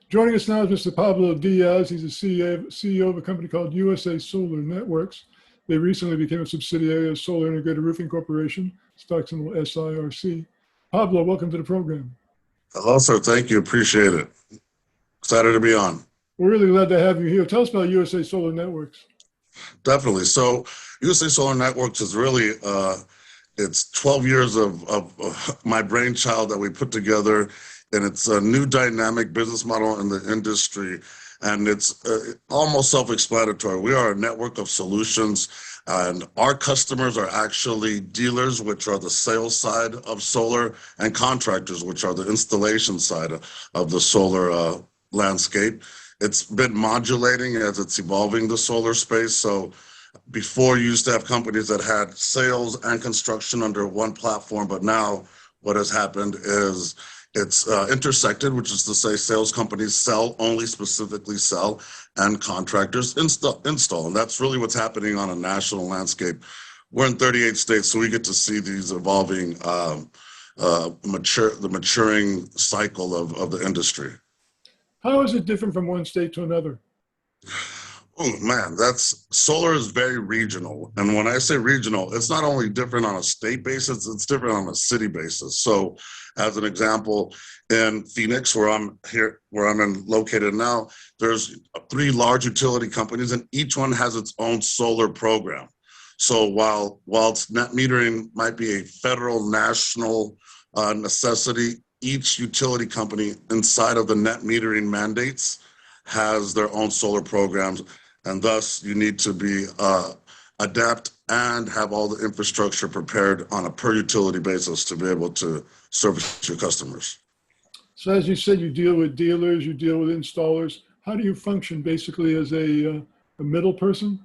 Joining us now is Mr. Pablo Diaz. He's the CEO of a company called USA Solar Networks. They recently became a subsidiary of Solar Integrated Roofing Corporation, stock symbol SIRC. Pablo, welcome to the program. Hello, sir. Thank you. Appreciate it. Excited to be on. We're really glad to have you here. Tell us about USA Solar Networks. Definitely. So USA Solar Networks is really, it's 12 years of my brainchild that we put together, and it's a new dynamic business model in the industry. And it's almost self-explanatory. We are a network of solutions, and our customers are actually dealers, which are the sales side of solar, and contractors, which are the installation side of the solar landscape. It's been modulating as it's evolving the solar space. So before, you used to have companies that had sales and construction under one platform, but now what has happened is it's intersected, which is to say sales companies specifically sell, and contractors install. And that's really what's happening on a national landscape. We're in 38 states, so we get to see these evolving, the maturing cycle of the industry. How is it different from one state to another? Oh man, solar is very regional. And when I say regional, it's not only different on a state basis, it's different on a city basis. So as an example, in Phoenix, where I'm located now, there's 3 large utility companies, and each one has its own solar program. So while net metering might be a federal national necessity, each utility company inside of the net metering mandates has their own solar programs. And thus, you need to be adapt and have all the infrastructure prepared on a per utility basis to be able to service your customers. So as you said, you deal with dealers, you deal with installers. How do you function basically as a middle person?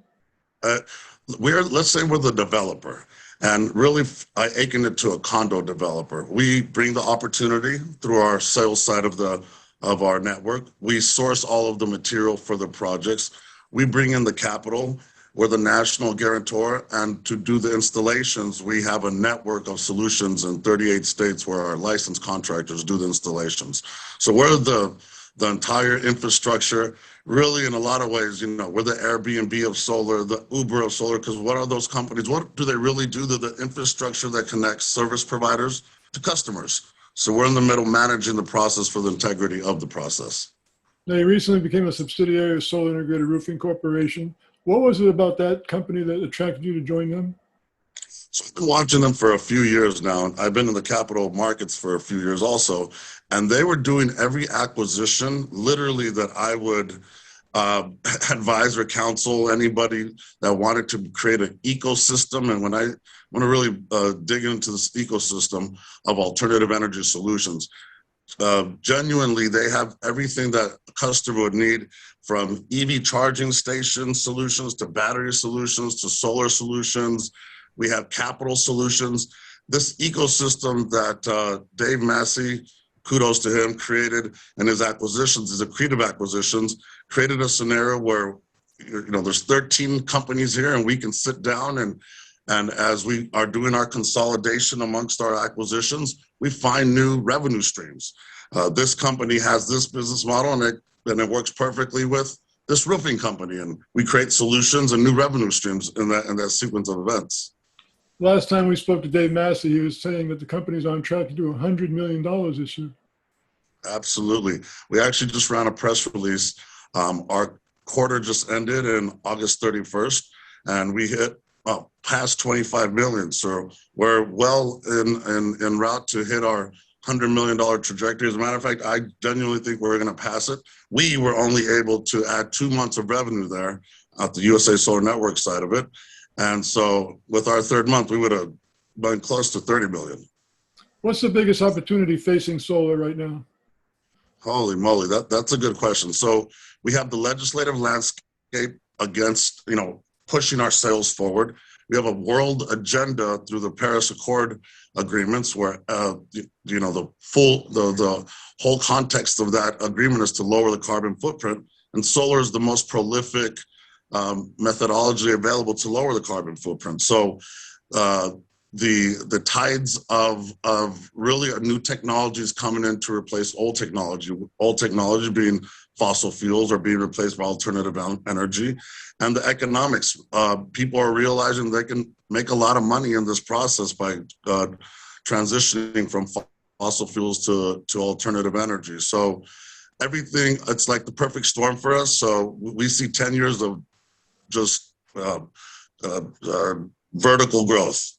Let's say we're the developer. And really, I akin it to a condo developer. We bring the opportunity through our sales side of our network. We source all of the material for the projects. We bring in the capital. We're the national guarantor, and to do the installations, we have a network of solutions in 38 states where our licensed contractors do the installations. So we're the entire infrastructure. Really, in a lot of ways, we're the Airbnb of solar, the Uber of solar, because what are those companies? What do they really do? They're the infrastructure that connects service providers to customers. So we're in the middle managing the process for the integrity of the process. Now, you recently became a subsidiary of Solar Integrated Roofing Corporation. What was it about that company that attracted you to join them? So I've been watching them for a few years now. I've been in the capital markets for a few years also, and they were doing every acquisition, literally, that I would advise or counsel anybody that wanted to create an ecosystem. And when I want to really dig into this ecosystem of alternative energy solutions, genuinely, they have everything that a customer would need, from EV charging station solutions to battery solutions to solar solutions. We have capital solutions. This ecosystem that Dave Massey, kudos to him, created, and his acquisitions, his accretive acquisitions, created a scenario where there's 13 companies here, and we can sit down and as we are doing our consolidation amongst our acquisitions, we find new revenue streams. This company has this business model, and it works perfectly with this roofing company, and we create solutions and new revenue streams in that sequence of events. Last time we spoke to Dave Massey, he was saying that the company's on track to do $100 million this year. Absolutely. We actually just ran a press release. Our quarter just ended in August 31st, and we hit past 25 million. So we're well in route to hit our $100 million trajectory. As a matter of fact, I genuinely think we're going to pass it. We were only able to add 2 months of revenue there at the USA Solar Network side of it. And so with our 3rd month, we would have been close to 30 million. What's the biggest opportunity facing solar right now? Holy moly, that's a good question. So we have the legislative landscape against, pushing our sales forward. We have a world agenda through the Paris Accord agreements where, the whole context of that agreement is to lower the carbon footprint. And solar is the most prolific methodology available to lower the carbon footprint. So the tides of really new technologies coming in to replace old technology being fossil fuels are being replaced by alternative energy, and the economics. People are realizing they can make a lot of money in this process by transitioning from fossil fuels to alternative energy. So everything, it's like the perfect storm for us. So we see 10 years of just vertical growth.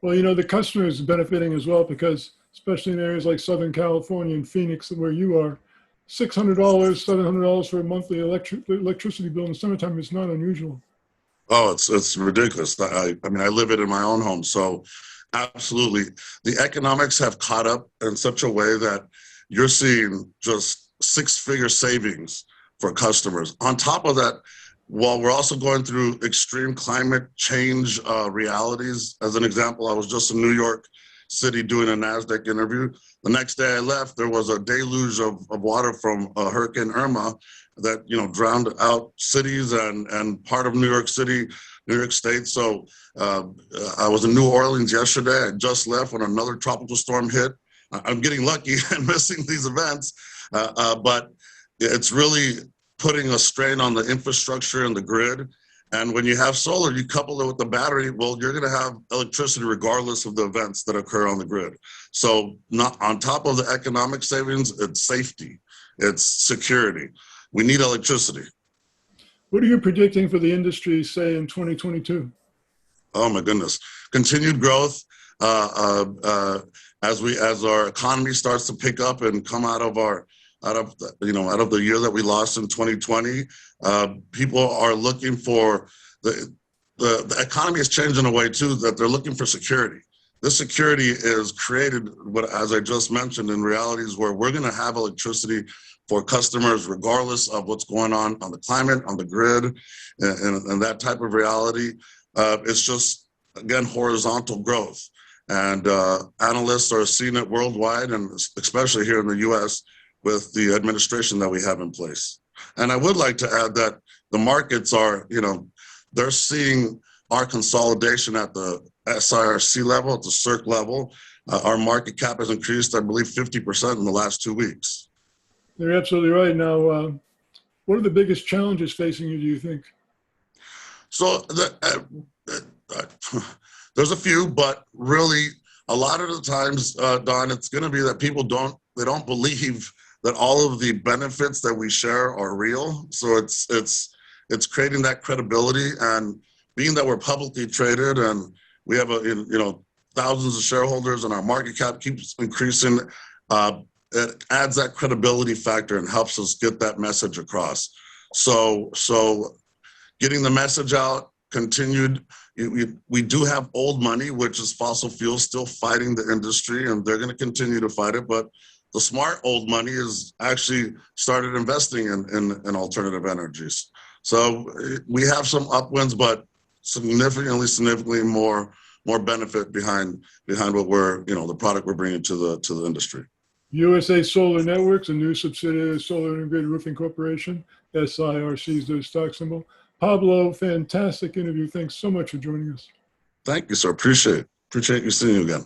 Well, you know, the customer is benefiting as well because, especially in areas like Southern California and Phoenix, where you are, $600, $700 for a monthly electricity bill in the summertime is not unusual. Oh, it's ridiculous. I mean, I live it in my own home. So absolutely. The economics have caught up in such a way that you're seeing just six-figure savings for customers. On top of that, while we're also going through extreme climate change realities, as an example, I was just in New York City doing a NASDAQ interview. The next day I left, there was a deluge of water from Hurricane Irma that, you know, drowned out cities and part of New York City, New York State. So I was in New Orleans yesterday. I just left when another tropical storm hit. I'm getting lucky and missing these events, but it's really putting a strain on the infrastructure and the grid. And when you have solar, you couple it with the battery, well, you're gonna have electricity regardless of the events that occur on the grid. So not on top of the economic savings, it's safety, it's security. We need electricity. What are you predicting for the industry, say, in 2022? Oh my goodness, continued growth. As our economy starts to pick up and come out of the year that we lost in 2020, people are looking for the economy is changing in a way too that they're looking for security. This security is created, as I just mentioned, in realities where we're going to have electricity for customers regardless of what's going on the climate, on the grid, and that type of reality. It's just, again, horizontal growth. And analysts are seeing it worldwide, and especially here in the US with the administration that we have in place. And I would like to add that the markets are, you know, they're seeing our consolidation at the SIRC level, at the SIRC level. Our market cap has increased, I believe, 50% in the last 2 weeks. You're absolutely right. Now, what are the biggest challenges facing you, do you think? So there's a few, but really a lot of the times, Don, it's going to be that people don't believe that all of the benefits that we share are real. So it's creating that credibility, and being that we're publicly traded and we have thousands of shareholders and our market cap keeps increasing, it adds that credibility factor and helps us get that message across. So getting the message out, continued. We do have old money, which is fossil fuels, still fighting the industry, and they're going to continue to fight it. But the smart old money is actually started investing in alternative energies. So we have some upwinds, but significantly more benefit behind what the product we're bringing to the industry. USA Solar Networks, a new subsidiary of Solar Integrated Roofing Corporation, SIRC is their stock symbol. Pablo, fantastic interview. Thanks so much for joining us. Thank you, sir. Appreciate you seeing you again.